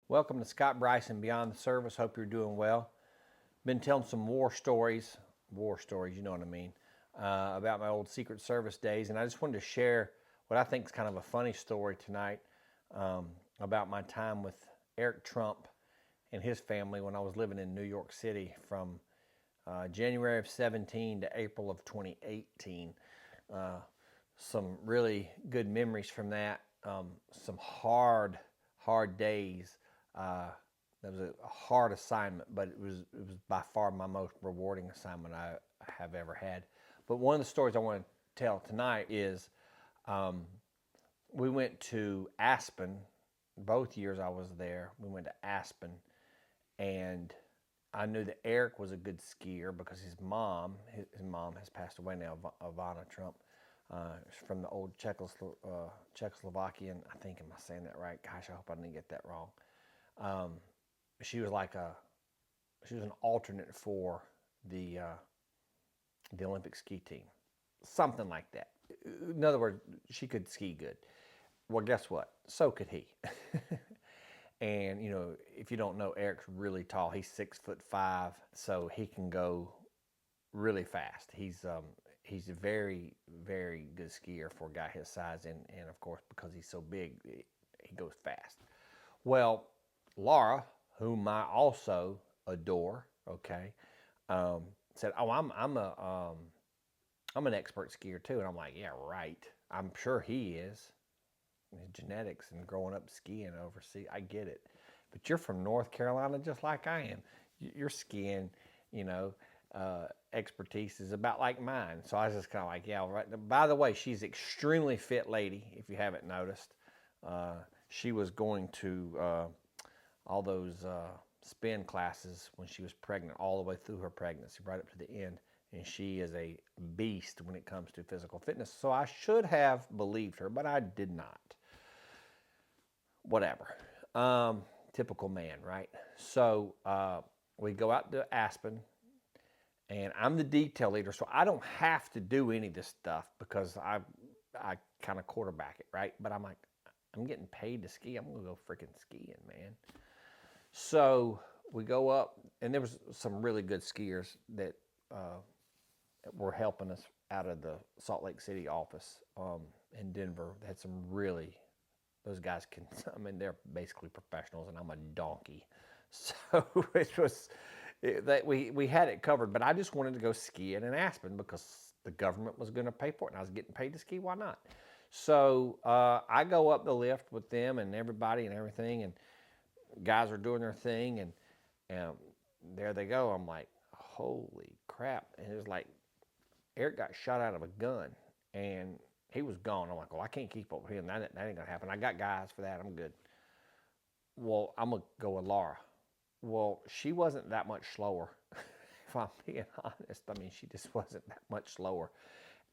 Welcome to Scott Bryson Beyond the Service. Hope you're doing well. Been telling some war stories, you know what I mean, about my old Secret Service days. And I just wanted to share what I think is kind of a funny story tonight about my time with Eric Trump and his family when I was living in New York City from January of 17 to April of 2018. Some really good memories from that. Some hard days. That was a hard assignment, but it was by far my most rewarding assignment I have ever had. But one of the stories I want to tell tonight is we went to Aspen. Both years I was there, we went to Aspen, and I knew that Eric was a good skier because his mom has passed away now, Ivana Trump. From the old Czechoslovakian, I think, am I saying that right? Gosh, I hope I didn't get that wrong. She was an alternate for the Olympic ski team, something like that. In other words, she could ski good. Well, guess what? So could he. And if you don't know, Eric's really tall. He's 6'5", so he can go really fast. He's a very, very good skier for a guy his size, and of course, because he's so big, he goes fast. Well, Laura, whom I also adore, okay, said, "Oh, I'm an expert skier too," and I'm like, "Yeah, right. I'm sure he is. His genetics and growing up skiing overseas, I get it. But you're from North Carolina, just like I am. Your skiing, expertise is about like mine." So I was just kind of like, "Yeah, right." By the way, she's an extremely fit lady. If you haven't noticed, she was going to all those spin classes when she was pregnant, all the way through her pregnancy, right up to the end. And she is a beast when it comes to physical fitness. So I should have believed her, but I did not. Whatever. Typical man, right? So we go out to Aspen, and I'm the detail leader, so I don't have to do any of this stuff because I kind of quarterback it, right? But I'm like, I'm getting paid to ski. I'm gonna go freaking skiing, man. So we go up, and there was some really good skiers that were helping us out of the Salt Lake City office in Denver. They had some really, those guys can, I mean, they're basically professionals, and I'm a donkey. So it was, that we had it covered, but I just wanted to go skiing in Aspen because the government was going to pay for it, and I was getting paid to ski. Why not? So I go up the lift with them and everybody and everything, and guys are doing their thing, and there they go. I'm like, holy crap! And it was like Eric got shot out of a gun, and he was gone. I'm like, well, I can't keep up with him. That ain't gonna happen. I got guys for that. I'm good. Well, I'm gonna go with Laura. Well, she wasn't that much slower, if I'm being honest. I mean, she just wasn't that much slower,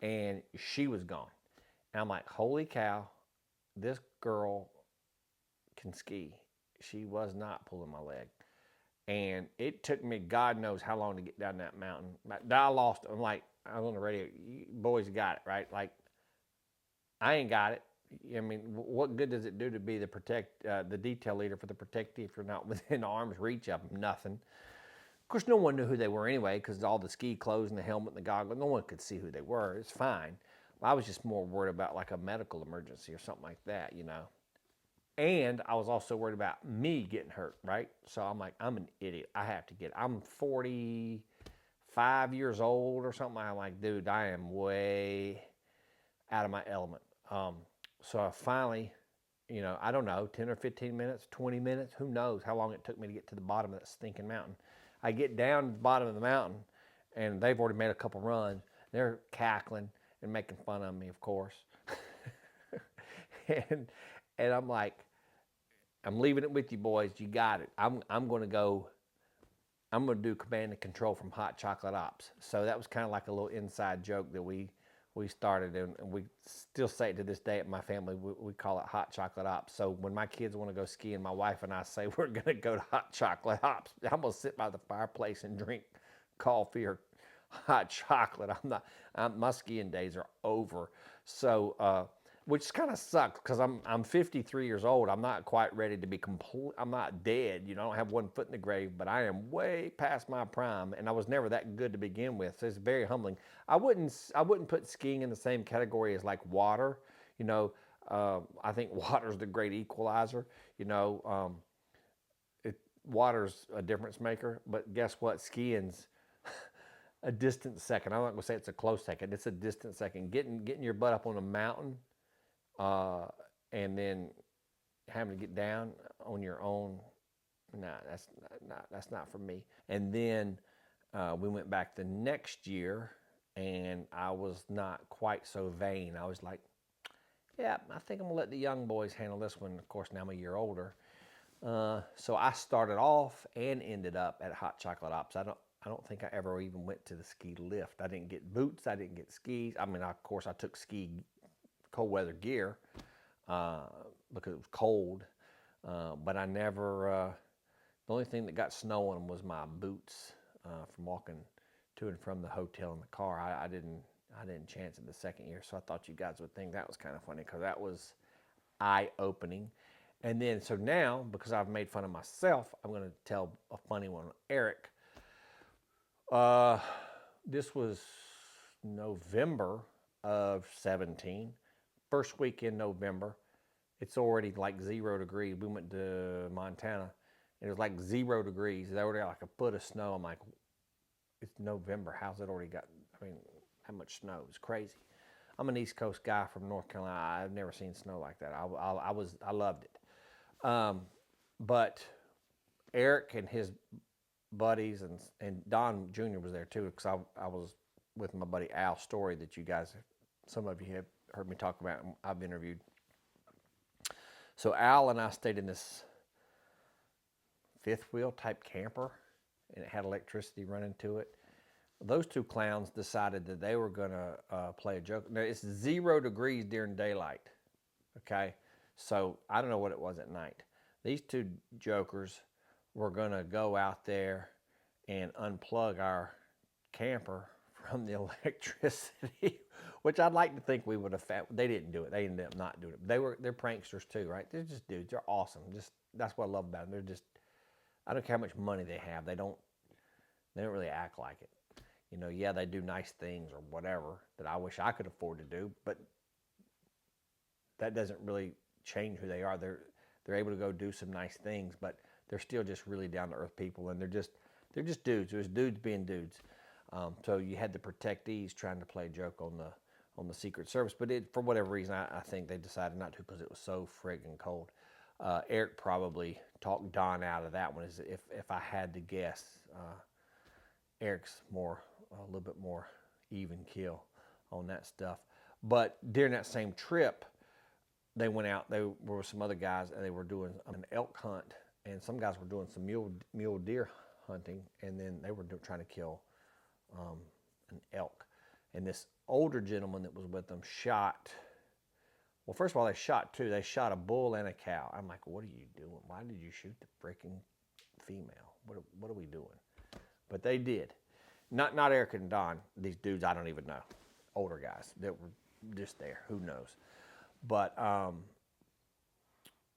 and she was gone. And I'm like, holy cow, this girl can ski. She was not pulling my leg. And it took me God knows how long to get down that mountain. I lost. I'm like, I was on the radio. You boys got it, right? Like, I ain't got it. I mean, what good does it do to be the detail leader for the protectee if you're not within arm's reach of them? Nothing. Of course, no one knew who they were anyway because all the ski clothes and the helmet and the goggles, no one could see who they were. It's fine. I was just more worried about like a medical emergency or something like that, And I was also worried about me getting hurt, right? So I'm like, I'm an idiot. I have to I'm 45 years old or something. I'm like, dude, I am way out of my element. So I finally, I don't know, 10 or 15 minutes, 20 minutes, who knows how long it took me to get to the bottom of that stinking mountain. I get down to the bottom of the mountain, and they've already made a couple runs. They're cackling and making fun of me, of course. and I'm like, I'm leaving it with you boys. You got it. I'm going to go. I'm going to do command and control from Hot Chocolate Ops. So that was kind of like a little inside joke that we started, and we still say it to this day at my family. We call it Hot Chocolate Ops. So when my kids want to go skiing, my wife and I say we're going to go to Hot Chocolate Ops. I'm going to sit by the fireplace and drink coffee or hot chocolate. My skiing days are over. So which kind of sucks because I'm 53 years old. I'm not quite ready to be complete. I'm not dead. You know, I don't have one foot in the grave, but I am way past my prime, and I was never that good to begin with. So it's very humbling. I wouldn't put skiing in the same category as like water. You know, I think water's the great equalizer. You know, water's a difference maker, but guess what? Skiing's a distant second. I'm not gonna say it's a close second. It's a distant second. Getting your butt up on a mountain, uh, and then having to get down on your own. Nah, that's not for me. And then we went back the next year, and I was not quite so vain. I was like, yeah, I think I'm gonna let the young boys handle this one. Of course, now I'm a year older, so I started off and ended up at Hot Chocolate Ops. I don't think I ever even went to the ski lift. I didn't get boots. I didn't get skis. I mean, of course, I took ski cold weather gear uh, because it was cold. But I never. The only thing that got snow on them was my boots from walking to and from the hotel in the car. I didn't. I didn't chance it the second year, so I thought you guys would think that was kind of funny because that was eye opening. And then, so now, because I've made fun of myself, I'm going to tell a funny one. Eric, uh, this was November of 17. First week in November, it's already like 0 degrees. We went to Montana, and it was like 0 degrees. They already got like a foot of snow. I'm like, it's November. How's it already got? I mean, how much snow? It's crazy. I'm an East Coast guy from North Carolina. I've never seen snow like that. I loved it. But Eric and his buddies and Don Jr. was there too because I was with my buddy Al Story that you guys, some of you have heard me talk about. I've interviewed. So Al and I stayed in this fifth wheel type camper, and it had electricity running to it. Those two clowns decided that they were going to play a joke. Now, it's 0 degrees during daylight, okay? So I don't know what it was at night. These two jokers were going to go out there and unplug our camper from the electricity, which I'd like to think we would have found. They didn't do it. They ended up not doing it. They're pranksters too, right? They're just dudes. They're awesome. Just that's what I love about them. They're just, I don't care how much money they have. They don't really act like it. You know, yeah, they do nice things or whatever that I wish I could afford to do, but that doesn't really change who they are. They're able to go do some nice things, but they're still just really down to earth people, and they're just dudes. There's dudes being dudes. So you had the protectees trying to play a joke on the Secret Service, but for whatever reason, I think they decided not to because it was so friggin' cold. Eric probably talked Don out of that one. If I had to guess, Eric's a little bit more even kill on that stuff. But during that same trip, they went out. There were some other guys, and they were doing an elk hunt, and some guys were doing some mule deer hunting, and then they were trying to kill an elk. And this older gentleman that was with them shot. Well, first of all, they shot two. They shot a bull and a cow. I'm like, what are you doing? Why did you shoot the freaking female? What are we doing? But they did. Not Eric and Don. These dudes I don't even know. Older guys that were just there. Who knows? But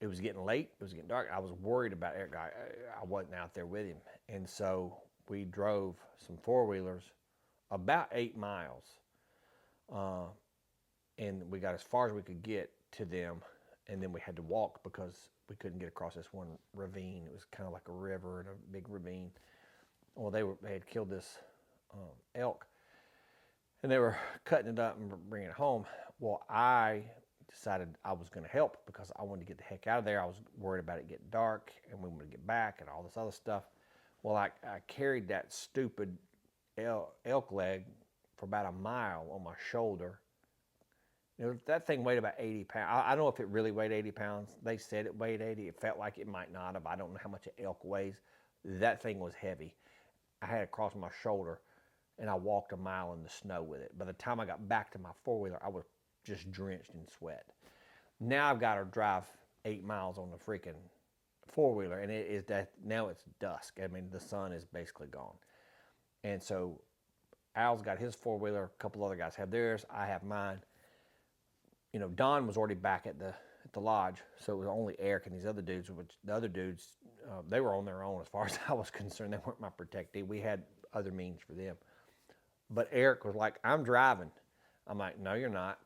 it was getting late. It was getting dark. I was worried about Eric. I wasn't out there with him. And so we drove some four-wheelers about 8 miles. And we got as far as we could get to them. And then we had to walk because we couldn't get across this one ravine. It was kind of like a river and a big ravine. Well, they had killed this elk, and they were cutting it up and bringing it home. Well, I decided I was going to help because I wanted to get the heck out of there. I was worried about it getting dark, and we wanted to get back and all this other stuff. Well, I carried that stupid elk leg for about a mile on my shoulder. That thing weighed about 80 pounds. I don't know if it really weighed 80 pounds. They said it weighed 80. It felt like it might not have. I don't know how much an elk weighs. That thing was heavy. I had it across my shoulder, and I walked a mile in the snow with it. By the time I got back to my four-wheeler, I was just drenched in sweat. Now I've got to drive 8 miles on the freaking four-wheeler, and now it's dusk. I mean, the sun is basically gone. And so Al's got his four-wheeler. A couple other guys have theirs. I have mine. Don was already back at the lodge, so it was only Eric and these other dudes. Which the other dudes, they were on their own as far as I was concerned. They weren't my protectee. We had other means for them. But Eric was like, "I'm driving." I'm like, "No, you're not.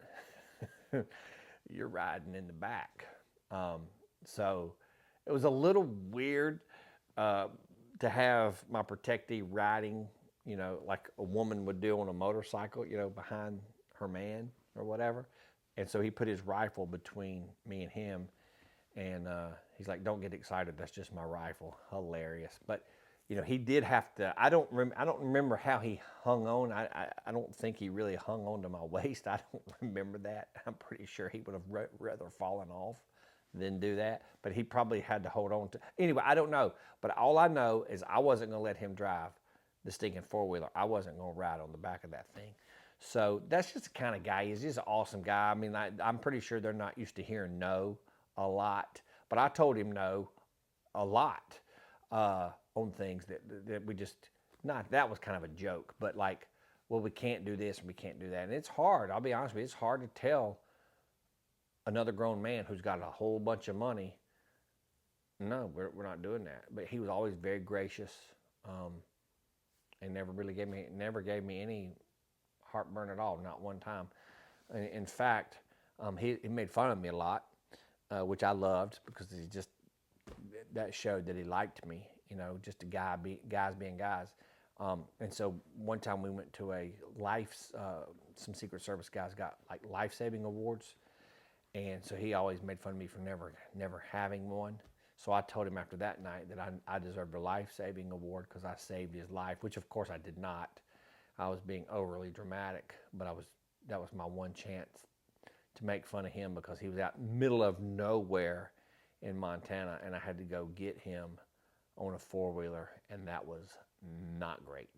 You're riding in the back." Um, so it was a little weird uh, to have my protectee riding, like a woman would do on a motorcycle, behind her man or whatever. And so he put his rifle between me and him, and he's like, "Don't get excited. That's just my rifle." Hilarious. But he did have to. I don't remember how he hung on. I don't think he really hung on to my waist. I don't remember that. I'm pretty sure he would have rather fallen off than do that. But he probably had to hold on to. Anyway, I don't know. But all I know is I wasn't gonna let him drive the stinking four-wheeler. I wasn't gonna ride on the back of that thing. So that's just the kind of guy he is. He's an awesome guy. I mean, I'm pretty sure they're not used to hearing no a lot, but I told him no a lot on things that we just not. That was kind of a joke, but like, well, we can't do this and we can't do that, and it's hard. I'll be honest with you, it's hard to tell another grown man who's got a whole bunch of money. No, we're not doing that. But he was always very gracious, um, and never gave me any heartburn at all, not one time. In fact, he made fun of me a lot, which I loved because that showed that he liked me. Just a guys being guys. And so one time we went to a some Secret Service guys got like life-saving awards, and so he always made fun of me for never having one. So I told him after that night that I deserved a life-saving award because I saved his life, which of course I did not. I was being overly dramatic, but that was my one chance to make fun of him because he was out in the middle of nowhere in Montana, and I had to go get him on a four-wheeler, and that was not great.